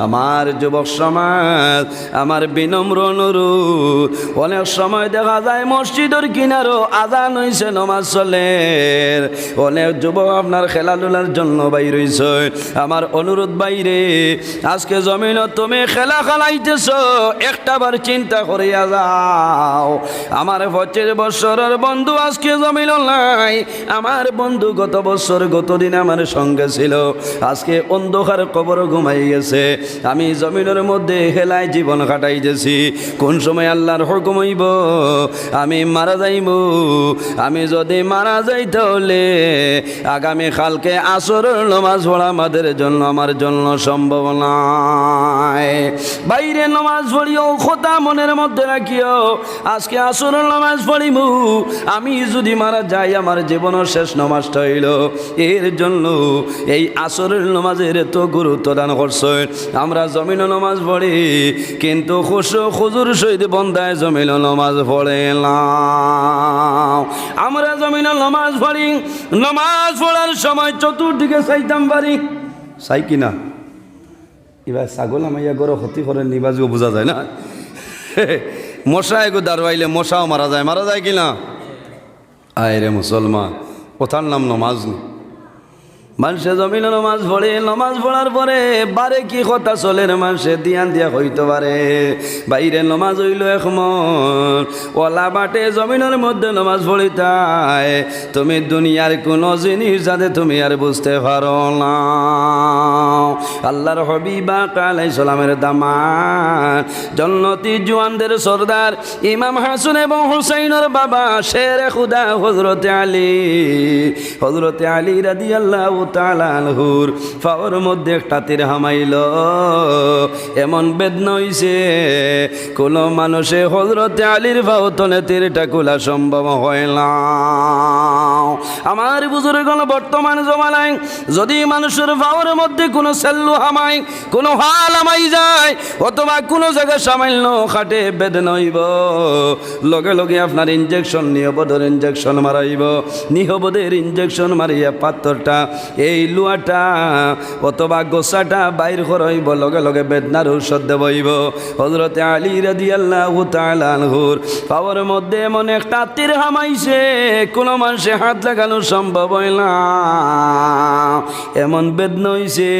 আমার যুবক সমাজ, আমার বিনম্র অনুরোধ, অনেক সময় দেখা যায় মসজিদের কিনারও আজান হইছে, নমাজ চলে, অনেক যুবক আপনার খেলাধুলার জন্য বাইর হইছে। আমার অনুরোধ বাইরে, আজকে জমিন তুমি খেলা খেলাইতেছ, একটাবার চিন্তা করিয়া যাও। আমার 25 বছরের বন্ধু আজকে জমিন নাই। আমার বন্ধু গত বছর গত দিন আমার সঙ্গে ছিল, আজকে অন্ধকার কবর ঘুমাই গেছে। আমি জমিনের মধ্যে হেলায় জীবন কাটাইতেছি। কোন সময় আল্লাহর হুকুম হইব আমি মারা যাইব। আমি যদি মারা যাই তাহলে আগামী কালকে আসরের নামাজ পড়া আমাদের জন্য, আমার জন্য সম্ভব নয়। বাইরে নামাজ পড়িও, কথা মনের মধ্যে রাখিও, আজকে আসরের নামাজ পড়িব। আমি যদি মারা যাই আমার জীবনের শেষ নামাজটা হইল। এর জন্য এই আসরের নামাজের এত গুরুত্ব দান করছে। আমরা জমিন নামাজ পড়ি, কিন্তু হুজুর সহিত বন্দায় জমিন নামাজ পড়ে না। আমরা জমিন নামাজ পড়ি, নামাজ পড়ার সময় চতুর্দিকে চাইতাম পারি, চাই কিনা এবার ছাগল আমাইয়া গরো ক্ষতি করে নিবাজও বোঝা যায় না। মশা এগো দাঁড়াইলে মশাও মারা যায় কিনা? আয় রে মুসলমান, কোথার নাম নামাজ। মানুষে জমিন নামাজ পড়ে, নামাজ পড়ার পরে বারে কি কথা চলে মানুষে দিয়ান দিয়া হইতে পারে। বাইরে নামাজ হইল একমন, ওলা বাটে জমিনের মধ্যে নামাজ পড়িতাই তুমি দুনিয়ার কোনো জিনিস যাতে তুমি আর বুঝতে পারো না। আল্লাহর হবিবা আলাইহিস সালামের দামান, জন্নতি জওয়ানদের সরদার ইমাম হাসান এবং হুসাইনের বাবা শেরে খুদা হযরতে আলী রাদিয়াল্লাহু তাআলা আনহুর পাওয়ার মধ্যে একটা তীর হামাইল। এমন বেদনা হইছে কোন মানুষে হযরতে আলীর পাও তলে তীরটা খোলা সম্ভব হয় না। আমার বুজুর্গগণ, বর্তমান জমানায় যদি মানুষের পাওয়ার মধ্যে কোনো সেল্লু হামাই, কোনো হাল হামাই যায়, অথবা কোনো জায়গায় সামান্য খাটে বেদনা হইব, লগে লগে আপনার ইঞ্জেকশন, নিহবদের ইঞ্জেকশন মারাইব। নিহবদের ইঞ্জেকশন মারিয়া পাথরটা, এই লুয়াটা অথবা গোসাটা বাইর করাইব, লগে লগে বেদনার ঔষধ দেবইব। হযরতে আলী রাদিয়াল্লাহু তাআলা আনহুর পাওয়ার মধ্যে এমন একটা তীর হামাইছে কোনো মানুষে হাত লাগানো সম্ভব হয় না। এমন বেদনা হইছে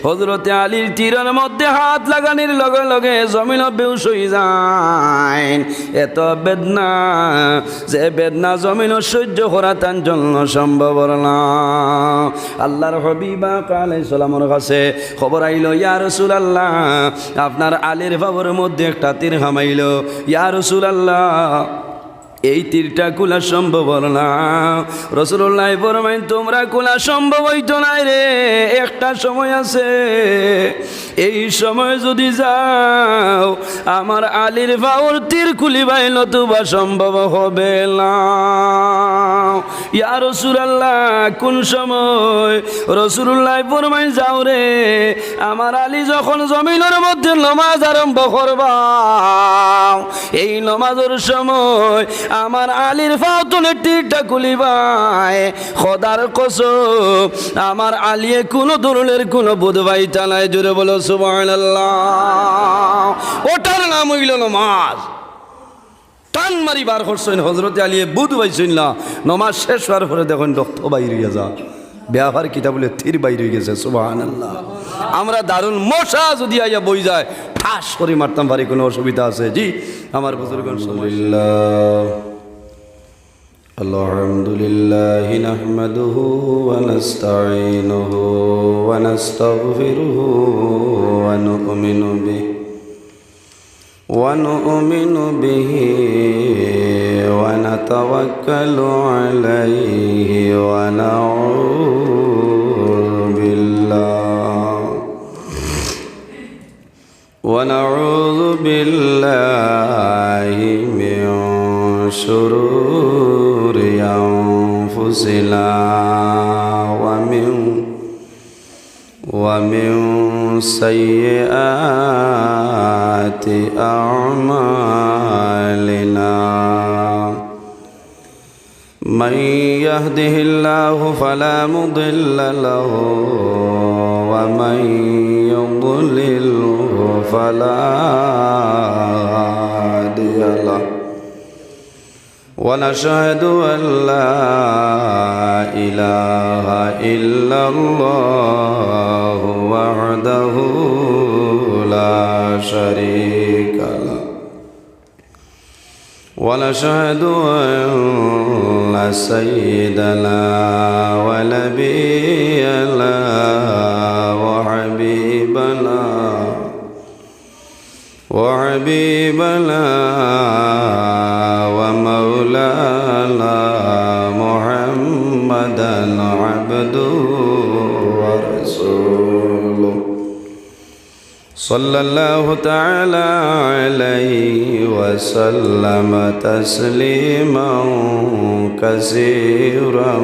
হযরতে আলীর তীরের মধ্যে হাত লাগানোর লগে লগে জমিন বেহুশ হয়ে যায়। এত বেদনা, যে বেদনা জমিন সহ্য করা তার জন্য সম্ভব না। আল্লাহর হবিবা আলাইহিস সালামের কাছে খবর আইল, ইয়া রাসূলুল্লাহ আপনার আলীর পাওয়ার মধ্যে একটা তীর হামাইল। ইয়া রাসূলুল্লাহ এই তীরটা খোলা সম্ভব না। রাসূলুল্লাহ ফরমাইন, তোমরা খোলা সম্ভব হইতো না রে, একটা সময় আছে, এই সময় যদি যাও আমার আলীর পাওয়ার তীর খুলিবাই নতুবা সম্ভব হবে না। ইয়া রাসূলুল্লাহ কোন সময়? রাসূলুল্লাহ ফরমাইন, যাও রে, আমার আলী যখন জমিনের মধ্যে নামাজ আরম্ভ করবা, এই নামাজের সময় আমার আলীর ফাউতনের তীরটা খুলিবাই, খোদার কসম আমার আলিয়ে কোনো ধরনের কোনো বোধ পাইতা নাই। জোরে বলো সুবহানাল্লাহ। ওটার নাম হইল নামাজ। টান মারি বার করছেন হযরতে আলী, বুধ পাইছেন না। নামাজ শেষ হওয়ার পরে দেখুন রক্ত বাইর হইয়া যা, ব্যবহার কিতাবলে তীর বাইর হয়ে গেছে। সুবহানাল্লাহ। আমরা দারুণ মশা যদি আইয়া বই যায় ঠাস করে মারতাম পারি, কোনো অসুবিধা আছে? জি আমার বুজুর্গগণ, আলহামদুলিল্লাহ নাহমাদুহু ওয়া নাস্তাঈনুহু ওয়া নাস্তাগফিরুহু ওয়া নু'মিনু বিহি ওয়া নাতাওয়াক্কালু আলাইহি ওয়া নাউযু বিল্লাহি মিন শুরুরি আনফুসিনা ওয়া মিন সাইয়্যাতি আ'মালিনা। من يهده الله فلا مضل له ومن يضلل فلا هادي له ونشهد أن لا إله إلا الله وحده لا شريك له ونشهد أن سيدنا ونبينا وحبيبنا ومولانا محمدا عبده ورسوله صلى الله تعالى عليه وسلم تسليما كثيرا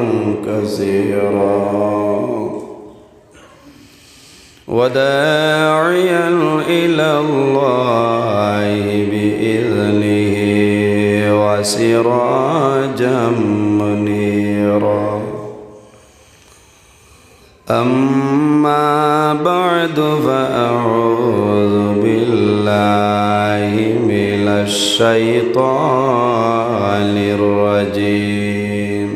وداعيا إلى الله بإذنه وسراجا منيرا أما بعد فأعوذ بالله من الشيطان الرجيم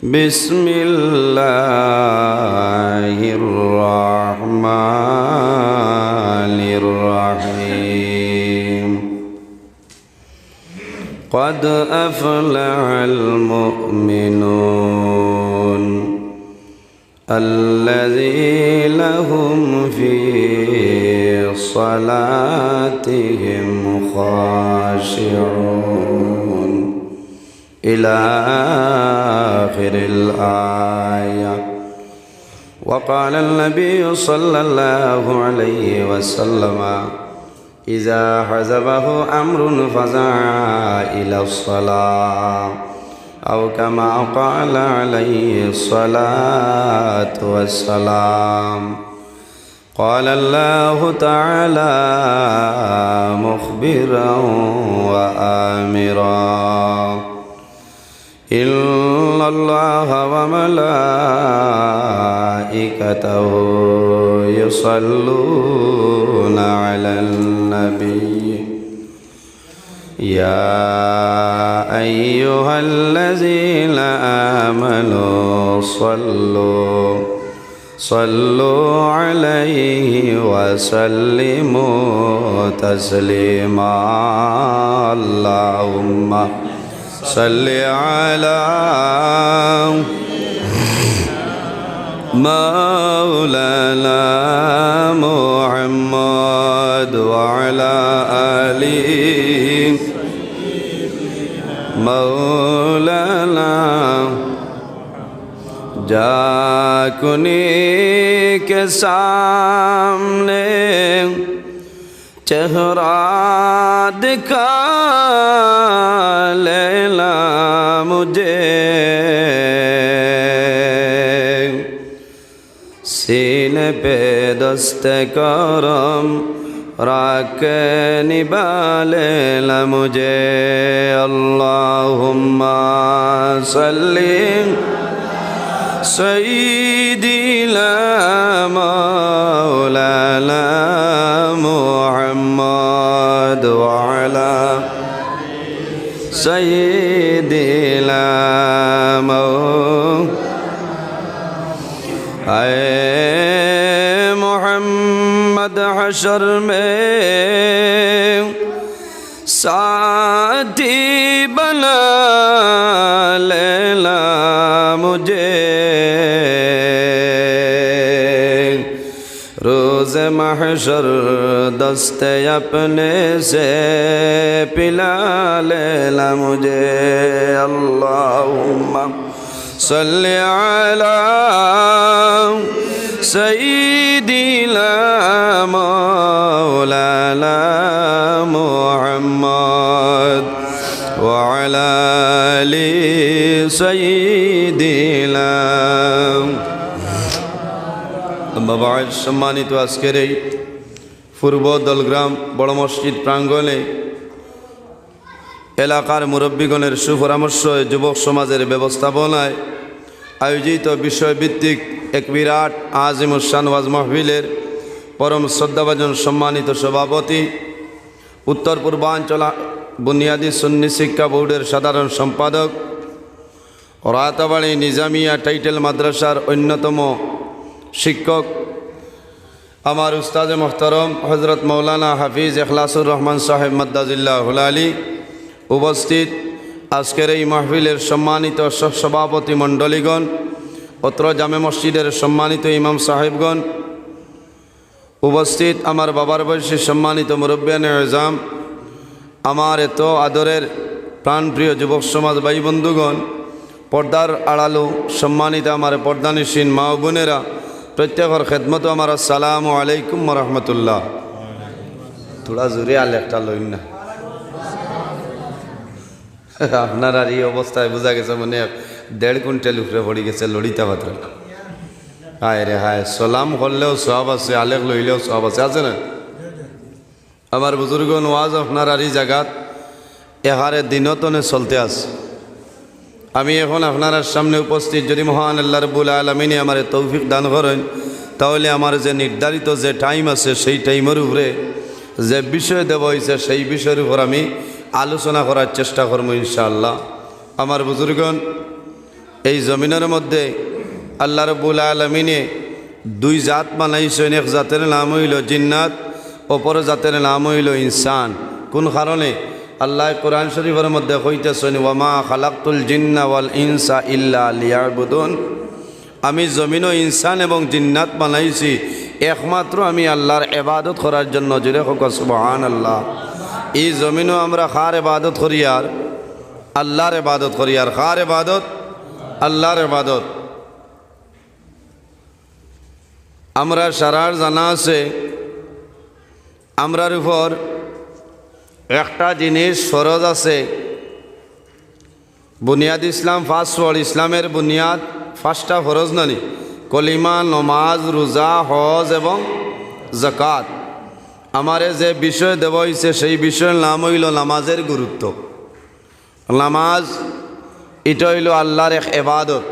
بسم الله الرحمن الرحيم قد أفلح المؤمنون الذين هم في صلاتهم خاشعون إلى آخر الآية. وقال النبي صلى الله عليه وسلم إذا حزبه أمر فزع إلى الصلاة أو كما قال عليه الصلاة والسلام. قال الله تعالى مخبرا وآمرا إن الله وملائكته يصلون على النبي يا أيها الذين آمنوا صلوا عليه وسلموا تسليما. اللهم صل على مولانا محمد وعلى آله مولانا जाकुनी के सामने चेहरा दिखा लेना मुझे सीने पे दस्ते करम रख निभा लेना मुझे अल्लाहुम्मा सल्ली सय्यिदना मौलाना मुहम्मद वअला सय्यिदना मोहम्मद हशर में साथी बना लेना मुझे रोज़ महशर दस्ते अपने से पिला लेना मुझे अल्लाहुम्मा सल्ली अला सय्यिदिना मौलाना मुहम्मद वअला आलि सय्यिदिना। अम्मा बाद सम्मानित आजकेर এই পূর্ব দলগ্রাম বড় মসজিদ প্রাঙ্গণে এলাকার মুরব্বীগণের সুপরামর্শ যুবক সমাজের ব্যবস্থাপনায় আয়োজিত বিষয়ভিত্তিক এক বিরাট আজিমুস শান ওয়াজ মাহফিলের পরম শ্রদ্ধাভাজন সম্মানিত সভাপতি, উত্তর পূর্বাঞ্চল বুনিয়াদী সুন্নি শিক্ষা বোর্ডের সাধারণ সম্পাদক, রাতাবাড়ি নিজামিয়া টাইটেল মাদ্রাসার অন্যতম শিক্ষক, আমার উস্তাদে মোহতরম হজরত মৌলানা হাফিজ এখলাসুর রহমান সাহেব মাদ্দাজিল্লাহুল আলী, উপস্থিত আজকের এই মাহফিলের সম্মানিত সভাপতি মণ্ডলীগণ, অত্র জামে মসজিদের সম্মানিত ইমাম সাহেবগণ, উপস্থিত আমার বাবার বয়সী সম্মানিত মুরব্বিয়ানে আজম, আমার এত আদরের প্রাণপ্রিয় যুবক সমাজ ভাই বন্ধুগণ, পর্দার আড়ালু সম্মানিত আমার পর্দানিসীন মা ও বোনেরা, প্রত্যেকের খেদমত আমার আসসালামু আলাইকুম রহমতুল্লাহ। থোড়া জোরে আলে একটা লইন না, আপনার আর এই অবস্থায় বোঝা গেছে মনে 1.5 কুইন্টাল উপরে পড়ে গেছে লড়িতা পাত্র। হায় রে হায়, সালাম করলেও সব আছে, আলেখ লইলেও সব আছে, আছে না? আমার বুজুর্গ ওয়াজ আপনার আর এই জায়গাত এহারে দিনতনে চলতে আছে। আমি এখন আপনার সামনে উপস্থিত, যদি মহান আল্লাহ রাব্বুল আলামিন আমার তৌফিক দান করেন, তাহলে আমার যে নির্ধারিত যে টাইম আছে সেই টাইমের উপরে যে বিষয় দেওয়া হয়েছে সেই বিষয়ের উপর আমি আলোচনা করার চেষ্টা করব ইনশাআল্লাহ। আমার বুজুর্গণ, এই জমিনের মধ্যে আল্লাহ রাব্বুল আলামিনে 2 জাত বানাইছেন। এক জাতের নাম হইল জিন্নাত, অপর জাতের নাম হইল ইনসান। কোন কারণে? আল্লাহ কোরআন শরীফের মধ্যে কইতেছেন, ওয়ামা খালাকতুল জিন্না ওয়াল ইনসা ইল্লা লিয়াবুদুন। আমি জমিন ও ইনসান এবং জিন্নাত বানাইছি একমাত্র আমি আল্লাহর ইবাদত করার জন্য। জোরে হোক সুবহানাল্লাহ। এই জমিনও আমরা কার ইবাদত করি? আর আল্লাহর ইবাদত করি। আর কার ইবাদত? আল্লাহর ইবাদত। আমরা সারার জানা আছে, আমরার উপর একটা জিনিস ফরজ আছে। বুনিয়াদ ইসলাম 5 ওয়ার্ড, ইসলামের বুনিয়াদ 5টা ফরজ নানি: কলিমা, নমাজ, রোজা, হজ এবং যাকাত। আমারে যে বিষয় দেওয়া হয়েছে সেই বিষয়ের নাম হইল নামাজের গুরুত্ব। নামাজ এটা হইল আল্লাহর এক ইবাদত।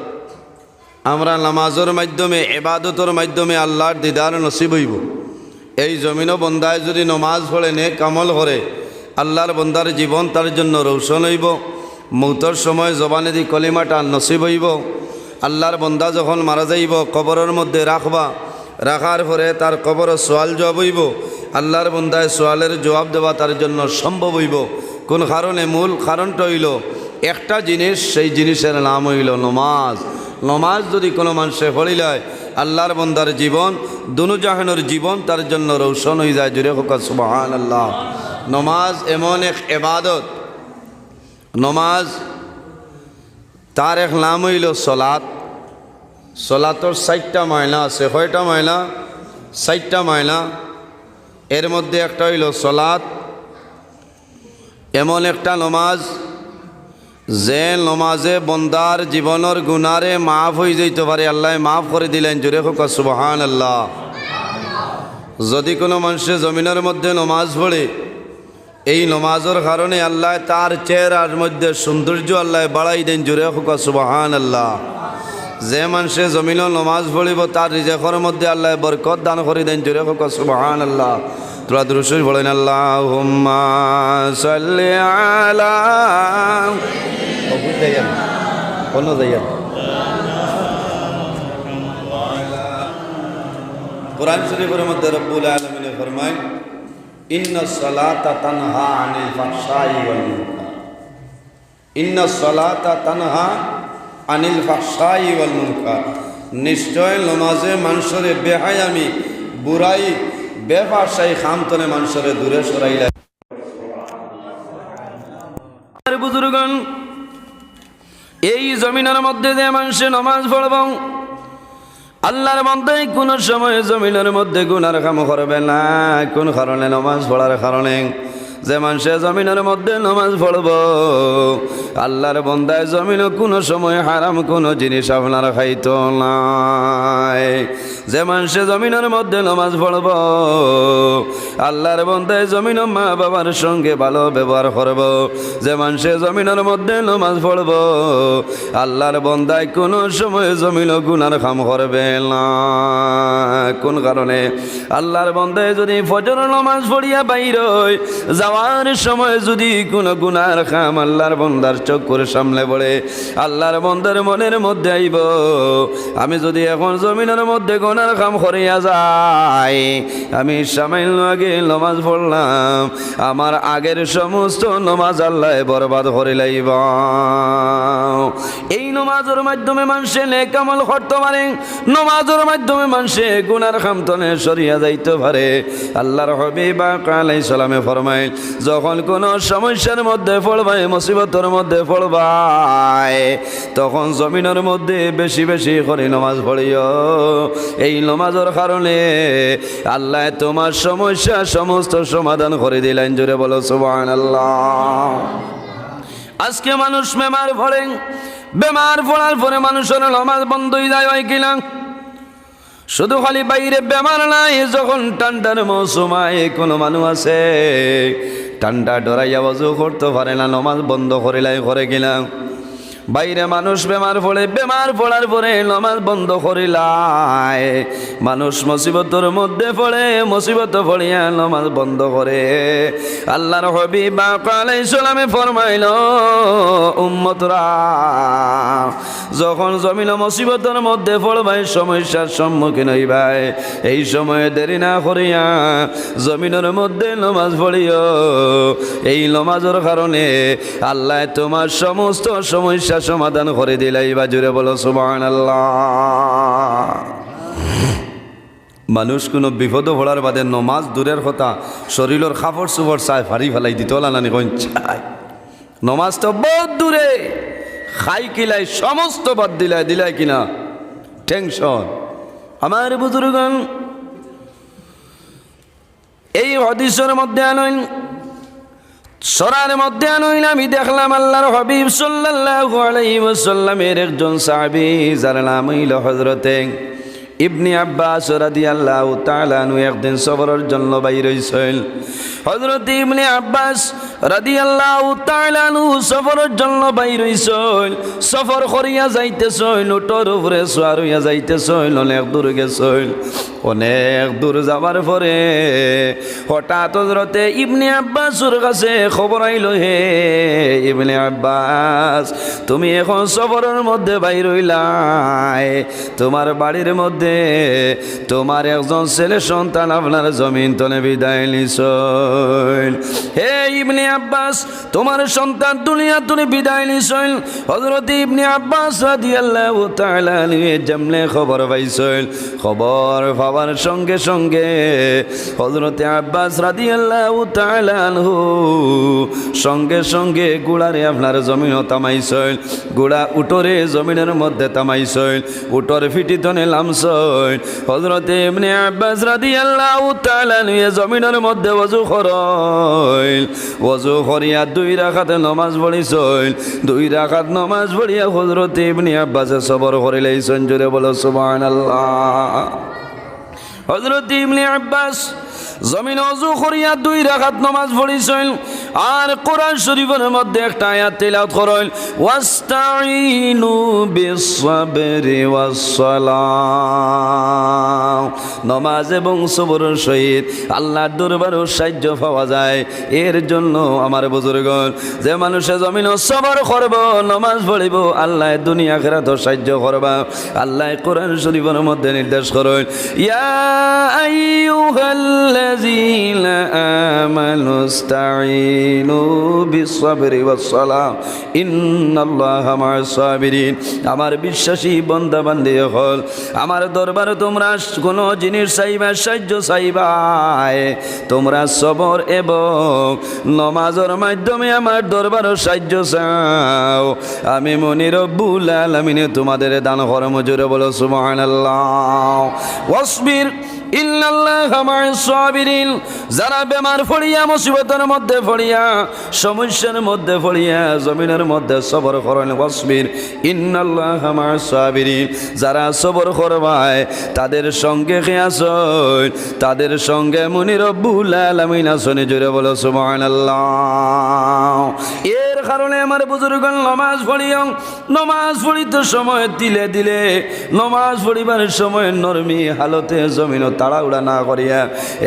আমরা নামাজের মাধ্যমে, ইবাদতের মাধ্যমে আল্লাহর দিদার নসিব হইব। এই জমিনও বন্দায় যদি নমাজ পড়ে নেক আমল করে, আল্লাহর বন্দার জীবন তার জন্য রৌশন হইব। মৌতর সময় জবানে দি কলিমাটা নসিব হইব। আল্লাহর বন্দা যখন মারা যাইব, কবরের মধ্যে রাখবা, রাখার পরে তার কবর সোয়াল জবাব হইব। আল্লাহর বন্দায় সোয়ালের জবাব দেওয়া তার জন্য সম্ভব হইব। কোন কারণে? মূল কারণটা হইল একটা জিনিস, সেই জিনিসের নাম হইল নমাজ। নমাজ যদি কোনো মানুষে পড়িলায়, আল্লাহর বন্দার জীবন, দুনু জাহানের জীবন তার জন্য রৌশন হয়ে যায়। জুড়ে হোক সুবহানাল্লাহ। নমাজ এমন এক ইবাদত, নমাজ তার এক নাম হইল সলাত। সলাতর 4টা মায়না আছে। কয়টা মায়না? 4টা মায়না। এর মধ্যে একটা হইল সলাত। এমন একটা নমাজ যে নমাজে বন্দার জীবনের গুনারে মাফ হয়ে যাইতে পারে, আল্লাহ মাফ করে দিলেন। জোরে হোক সুবহানাল্লাহ। যদি কোনো মানুষের জমিনের মধ্যে নমাজ পড়ে, এই নমাজের কারণে আল্লাহ তার চেহারার মধ্যে সৌন্দর্য আল্লাহ বাড়াই দেন। জোরে হোক সুবহানাল্লাহ। যে মানুষে জমিনও নমাজ পড়িব, তার রিজেকের মধ্যে আল্লাহ বরকত দান করে দেন। জোরে হোক সুবহানাল্লাহ। তোরা দুরূদ শরীফ বলেন, আল্লাহুম্মা সাল্লি আলা কোরআন শরীফের মধ্যে রব্বুল আলামিন ফরমায়, ইন্নাস সালাতা তানহা আনিল ফাহশাই ওয়াল মুনকার। ইন্নাস সালাতা তানহা আনিল ফাহশাই ওয়াল মুনকার। নিশ্চয় নমাজে মানুষের বেহায়ামি, বুরাই, বেফাহশাই খামতনে মানুষের দূরে সরাইলা। বুজুর্গণ, এই জমিনের মধ্যে যে মানুষে নমাজ পড়ব, আল্লাহর বান্দা কোনো সময় জমিনের মধ্যে গুনার কাম করবে না। কোন কারণে? নমাজ পড়ার কারণে। যে মানুষে জমিনের মধ্যে নামাজ পড়ব আল্লাহর বান্দায় জমিনে কোনো সময় হারাম কোনো জিনিস আপনার খাইতো নাই। যে মানুষে জমিনের মধ্যে নামাজ পড়ব আল্লাহর বান্দায় জমিন মা বাবার সঙ্গে ভালো ব্যবহার করব। যে মানুষে জমিনের মধ্যে নামাজ পড়ব আল্লাহর বান্দায় কোনো সময় জমিন গুনার কাম করবে না। কোন কারণে? আল্লাহর বান্দায় যদি ফজর নামাজ পড়িয়া বাইর হয় যাওয়ার সময় যদি কোনো গুনার কাম আল্লাহর বান্দার চোখ করে সামনে পড়ে আল্লাহর বান্দার মনের মধ্যে আইব আমি যদি এখন জমিনের মধ্যে গুনার কাম করিয়া যাই, আমি সামান্য আগে নামাজ পড়লাম, আমার আগের সমস্ত নামাজ আল্লাহ বরবাদ করে লাইব। এই নামাজের মাধ্যমে মানুষে নেক আমল করতে পারে, নামাজের মাধ্যমে মানুষে গুনার খামতনে সরিয়া যাইতে পারে। আল্লাহর হাবিব আলাইহিস সালামে ফরমায় যখন কোন সমস্যার মধ্যে পড়বাই, মুসিবতের মধ্যে পড়বাই, তখন জমিনের মধ্যে বেশি বেশি করে নামাজ পড়িও। এই নামাজের কারণে আল্লাহ তোমার সমস্যা সমস্ত সমাধান করে দিলেন। জোরে বলো সুবহানাল্লাহ। আজকে মানুষ বেমার পড়ে, বেমার পড়ার পরে মানুষের নামাজ বন্ধ হয়ে যায় হয় কিনা? শুধু খালি বাইরে বেমার নাই, যখন ঠান্ডার মৌসুম হয় কোনো মানুষ আছে ঠান্ডা ডরাইয়া ওযু করতে পারে না, নামাজ বন্ধ করিলাই করে কিনা? বাইরে মানুষ বেমার পড়ে, বেমার পড়ার পরে নামাজ বন্ধ করিলাই, মানুষ মুসিবতের মধ্যে পড়ে, মুসিবত পড়িয়া নামাজ বন্ধ করে। আল্লাহর হাবিব আলাইহিস সালামে ফরমাইল উম্মতরা যখন জমিন মুসিবতের মধ্যে পড়বাই, সমস্যার সম্মুখীন হইবাই, এই সময়ে দেরি না করিয়া জমিনের মধ্যে নামাজ পড়িও। এই নামাজের কারণে আল্লাহ তোমার সমস্ত সমস্যা সমাধান করে দিলাই। বা জুড়ে বলো সুবহানাল্লাহ। মানুষ কোনো বিপদ পড়ার বাদে নমাজ দূরের কথা শরীরের কাপড় চোপড় চাই ফারি ফেলাই দিতে নানি কোন চাই। নমাজ তো বহুত দূরে, খাই কিলাই সমস্ত বাদ দিলাই, দিলাই কিনা টেনশন। আমার বুজুর্গণ এই হাদিসের মধ্যে আনইন, সরার মধ্যে আনইন, আমি দেখলাম আল্লাহর হাবিব সাল্লাল্লাহু আলাইহি ওয়াসাল্লামের একজন সাহাবী যার নাম হইল হযরতে ইবনে আব্বাস রাদিয়াল্লাহু তাআলা আনহু একদিন সফরের জন্য বাইর হইছেন। হযরত ইবনে আব্বাস রাদিয়াল্লাহু তাআলা আনহু সফরের জন্য বাইর হইছেন। সফর করিয়া যাইতেছেন, উটর উপরে সওয়ার হইয়া যাইতেছেন, অনেক দূর গেছেন। অনেক দূর যাওয়ার পরে হঠাৎ হযরত ইবনে আব্বাসের কাছে খবর আইল, হে ইবনে আব্বাস তুমি এখন সফরের মধ্যে বাইর হইলাই, তোমার বাড়ির মধ্যে তোমার একজন ছেলে সন্তান আপনার জমিন তলে বিদায় নিছেন। হে ইবনে আব্বাস তোমার সন্তান দুনিয়া তুলে বিদায় নিছেন। হযরত ইবনে আব্বাস রাদিয়াল্লাহু তাআলা আনহু যেমনে খবর পাইছেন, খবর পাওয়ার সঙ্গে সঙ্গে হযরত আব্বাস রাদিয়াল্লাহু তাআলা আনহু সঙ্গে সঙ্গে গুড়ারে আপনার জমিন তামাইছেন, গুড়া উটরে জমিনের মধ্যে তামাইছেন, উটর ফিটিতনে লামছেন। হযরত ইবনে আব্বাস রাদিয়াল্লাহু তাআলা আনহু জমিনের মধ্যে ওযু করেন, ওযু করিয়া 2 রাকাত নামাজ পড়িছেন। 2 রাকাত নামাজ পড়িয়া হযরত ইবনে আব্বাস সবর করিলেন। জোরে বলো সুবহানাল্লাহ। হযরত ইবনে আব্বাস জমিন ওযু করিয়া 2 রাকাত নামাজ পড়িছেন আর কোরআন শরীফের মধ্যে একটা আয়াত তেলাওয়াত করেন, ওয়াস্তাঈনু বিস-সাবরি ওয়াস-সালাহ। নামাজ এবং সবরের সহিত আল্লাহর দরবারে সাহায্য পাওয়া যায়। এর জন্য আমার বুজুর্গণ যে মানুষে জমিন সবর করব, নামাজ পড়িব, আল্লাহ দুনিয়া আখিরাত সাহায্য করবা। আল্লাহ কোরআন শরীফের মধ্যে নির্দেশ করেন, ইয়া আইয়ুহাল্লাযীনা আমানুস্তাঈনু বিস-সাবরি ওয়াস-সালাহ ইন্নাল্লাহা মা'আস-সাবিরিন। আমার বিশ্বাসী বান্দা বান্দি হল, আমার দরবারে তোমরা কোনো জিনিস চাইবা, সাহায্য চাইবা, তোমরা সবর এবং নামাজের মাধ্যমে আমার দরবারে সাহায্য চাও, আমি মনি রব্বুল আলামিন তোমাদের দান করব। জোরে বলো সুবহানাল্লাহ। ওয়াসবির ইন্নাল্লাহা মা'আস সাবিরিন। যারা বেমার পড়িয়া মুসিবতের মধ্যে পড়িয়া সমস্যার মধ্যে পড়িয়া জমিনের মধ্যে সবর করেন ওয়াসবির ইন্নাল্লাহা মা'আস সাবিরিন। যারা সবর করবায় তাদের সঙ্গে কে আছেন? তাদের সঙ্গে মুনি রব্বুল আলামিন আছেন। জোরে বলো সুবহানাল্লাহ। এর কারণে আমার বুজুর্গগণ নামাজ পড়িও, নামাজ পড়িতে সময় দিলে দিলে নামাজ পড়িবার সময় নরমি হালতে জমিন তাড়াহুড়া না করিয়া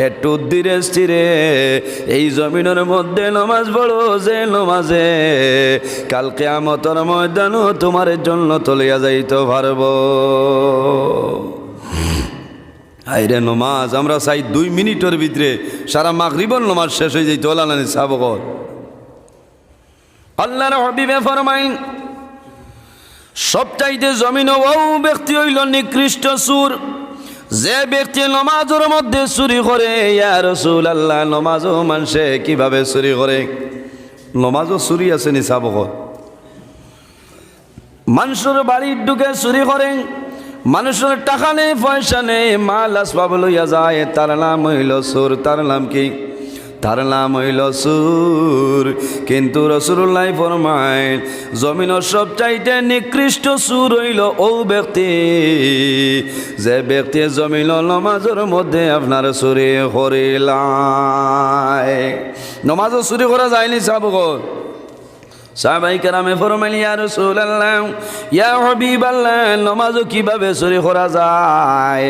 একটু ধীরে স্থিরে এই জমিনের মধ্যে নামাজ পড়ো, যে নামাজে কাল কিয়ামতের ময়দানও তোমার জন্য তলিয়া যাইতে পারবো। আইরে নমাজ আমরা চাই 2 মিনিটের ভিতরে সারা মাগরিবের নমাজ শেষ হয়ে যাইতে হল না সাবকর। আল্লাহর হাবিবে ফরমাইন সবচাইতে জমিন ও ব্যক্তি হইল নিকৃষ্ট সুর, যে ব্যক্তি নমাজের মধ্যে চুরি করে। ইয়া রাসূলুল্লাহ, নমাজও মানুষে কিভাবে চুরি করে? নমাজও চুরি আছে নি সাবকর? মানুষের বাড়ির ঢুকে চুরি করে, মানুষের টাকা নেই পয়সা নেই মাল আসবাব লইয়া যায়, তার নাম হইল সুর। তার নাম কি? তার নাম হইল সুর। কিন্তু রাসূলুল্লাহ ফরমায় জমিনের সবচাইতে নিকৃষ্ট সুর হইল ও ব্যক্তি, যে ব্যক্তি জমিন নমাজের মধ্যে আপনার চুরি করিলায়। নমাজও চুরি করা যায়নি সাবগর। সাহাবায়ে কেরামে ফরমাইলেন ইয়া রাসূলুল্লাহ, ইয়া হাবিবাল্লাহ, নামাজও কিভাবে চুরি করা যায়?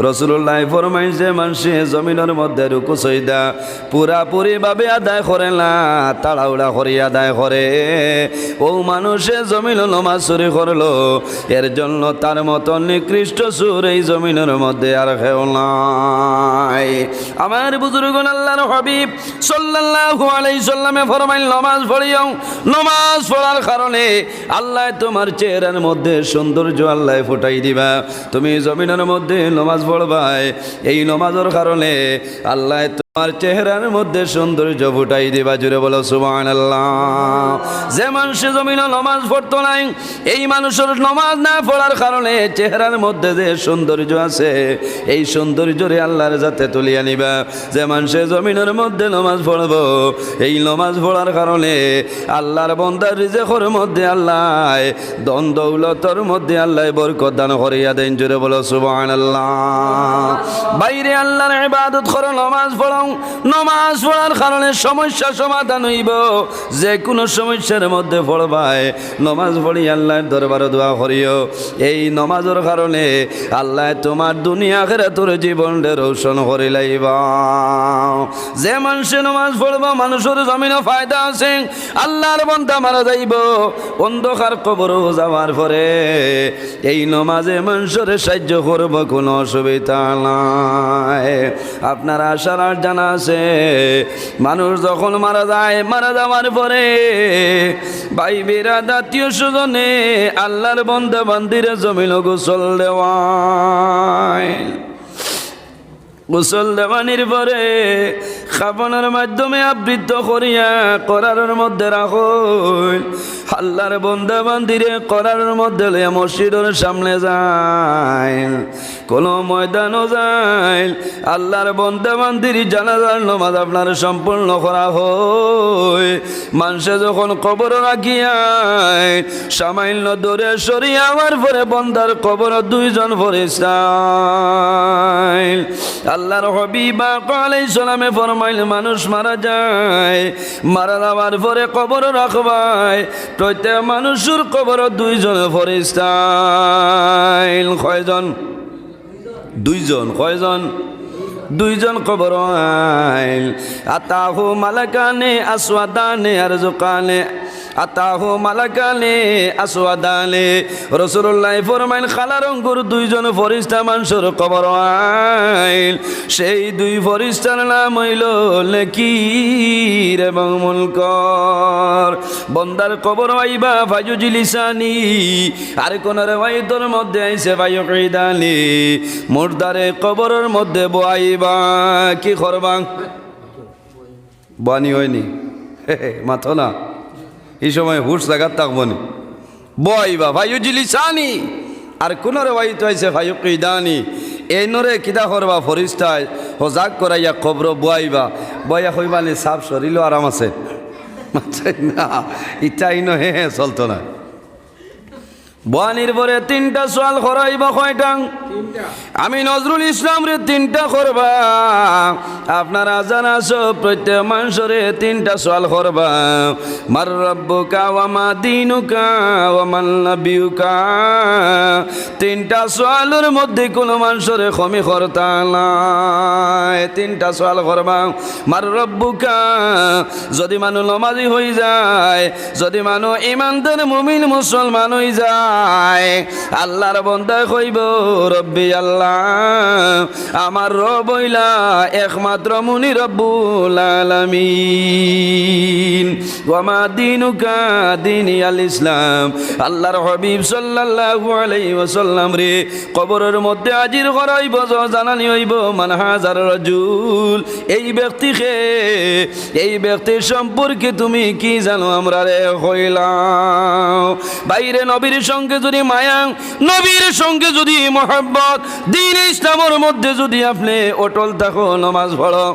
রাসূলুল্লাহ ফরমাইছে মানুষে জমিনের মধ্যে রুকু সজদা পুরাপুরি ভাবে আদায় করে না, তাড়াহুড়া করে আদায় করে। ও মানুষে জমিন নামাজ চুরি করলো, এর জন্য তার মতো নিকৃষ্ট সুর এই জমিনের মধ্যে আর কেউ নাই। আমার বুজুর্গগণ আল্লাহর হাবিব সাল্লাল্লাহু আলাইহি সাল্লামে ফরমাইলেন নামাজ পড়িও, নামাজ পড়ার কারণে আল্লাহ তোমার চেহারার মধ্যে সৌন্দর্য আল্লাহ ফুটাই দিবা। তুমি জমিনের মধ্যে নামাজ পড়বাই, এই নামাজের কারণে আল্লাহ তোমার চেহারার মধ্যে সৌন্দর্য ফুটাই দিবা। জুড়ে বলো সুবহানাল্লাহ। যে মানুষ জমিনে নামাজ পড়তো নাই, এই মানুষের নামাজ না পড়ার কারণে চেহারার মধ্যে যে সৌন্দর্য আছে, এই সৌন্দর্যরে আল্লাহর যাতে তুলিয়া নিবা। যে মানুষের জমিনের মধ্যে নামাজ পড়বো, এই নামাজ পড়ার কারণে আল্লাহর বান্দার রিজেকের মধ্যে আল্লাহ ধন দৌলতের মধ্যে আল্লাহ বরকত দান করিয়া দেন। জোরে বলো সুবহানাল্লাহ। বাইরে আল্লাহর ইবাদত করো, নামাজ পড়ো। নামাজ পড়ার কারণে সমস্যা সমাধান হইব। যে কোনো সমস্যার মধ্যে পড়বায় নামাজ পড়ি আল্লাহর দরবারে দোয়া করিও। এই নামাজের কারণে আল্লাহ তোমার দুনিয়া আখিরাতের জীবনটা রোশন করে লাইবা। যে মানুষে নামাজ পড়বা মানুষের জমিনে ফায়দা আছে। আল্লাহর বান্দা মারা যাইব, অন্ধকার কবরে যাওয়ার পরে এই নামাজে মানুষের সাহায্য করব, কোনো অসুবিধা নাই। আপনার আশার আর জানা আছে, মানুষ যখন মারা যায়, মারা যাওয়ার পরে ভাই বিরাদ আত্মীয় স্বজনে আল্লাহর বান্দা বান্দিরে জমিন গোসল দেওয়ায়। গোসল দেওয়ানির পরে খাপনের মাধ্যমে আবৃত করিয়া করারের মধ্যে রাখো। আল্লাহর বান্দা বান্দিরে করারের মধ্যে লইয়া মসজিদের সামনে যায়, কোন ময়দানও যায়। আল্লাহর বান্দা বান্দির জানাজার নামাজ আপনার সম্পূর্ণ করা হয়। মানুষে যখন কবর রাখিয়ায় সামান্য দূরে সরিয়া আমার পরে বন্দার কবর 2 জন ফেরেশতা। আল্লাহর হাবিব আলাইহিস সালামে ফরমাইল মানুষ মারা যায়, মারা যাওয়ার পরে কবর রাখবাই, প্রত্যেক মানুষের কবর 2 জন ফেরেশতা। কয়জন? 2 জন। কয়জন? 2 জন কবর আইল। আতাহু মালাকানে আসওয়াদানে আরজুকানে, আতাহু মালাকানে আসওয়াদানে। রাসূলুল্লাহ ফরমাইন কালা রঙের 2 জন ফেরেশতা মানুষের কবর আইল। সেই 2 ফেরেশতার নাম হইল নাকির এবং মুনকার। বন্দার কবর আইবা ফায়ুজিলিসানি, আর কোন রওয়ায়াতের মধ্যে আইছে ফায়ুকিদানি। মুর্দারে কবরের মধ্যে বয়াইবা। কি করবা? বানি হয়নি মাথো না, এই সময় হুশ জায়গার থাকবো নি। বয়াইবা ফায়ুজিলিসানি, আর কোন রওয়ায়াত আইছে ফায়ুকিদানি। এই নরে কিতা করবা ফরিস্তায় হজাক করাইয়া কবর বুয়াইবা বয়া হইবানি সাপ শরীরও আরাম আছে না ইচ্ছাই হে চলতো না বানির পরে 3টা সোয়াল করাইবা কয়টা আমি নজরুল ইসলাম রে 3টা করবা আপনারা জানা সব প্রত্যেক মানুষরে 3টা সোয়াল করবা মার রব্বুকা ওয়া মা দীনুকা ওয়া মান নাবিয়ুকা 3টা সোয়ালের মধ্যে কোনো মানুষরে কমি করতা নাই 3টা সোয়াল করবা মার রব্বুকা যদি মানুষ নমাজি হই যায় যদি মানুষ ইমানদার মুমিন মুসলমান হই যায় আল্লাহর বান্দা কইব রব্বি আল্লাহ আমার রব হইলা একমাত্র মুনি রব্বুল আলামিন ওয়া মা দীনুকা দীনি আল ইসলাম আল্লাহর হাবিব সাল্লাল্লাহু আলাইহি ওয়াসাল্লাম রে কবরের মধ্যে হাজির করাইব জানানি হইব মান হাজার রাজুল এই ব্যক্তির সম্পর্কে তুমি কি জানো আমরা রে কইলাম বাইরে নবীর সঙ্গে যদি মায়া নবীর সঙ্গে যদি মোহাব্বত দ্বীন ইসলামের মধ্যে যদি আপনি অটল থাকো নামাজ পড়ো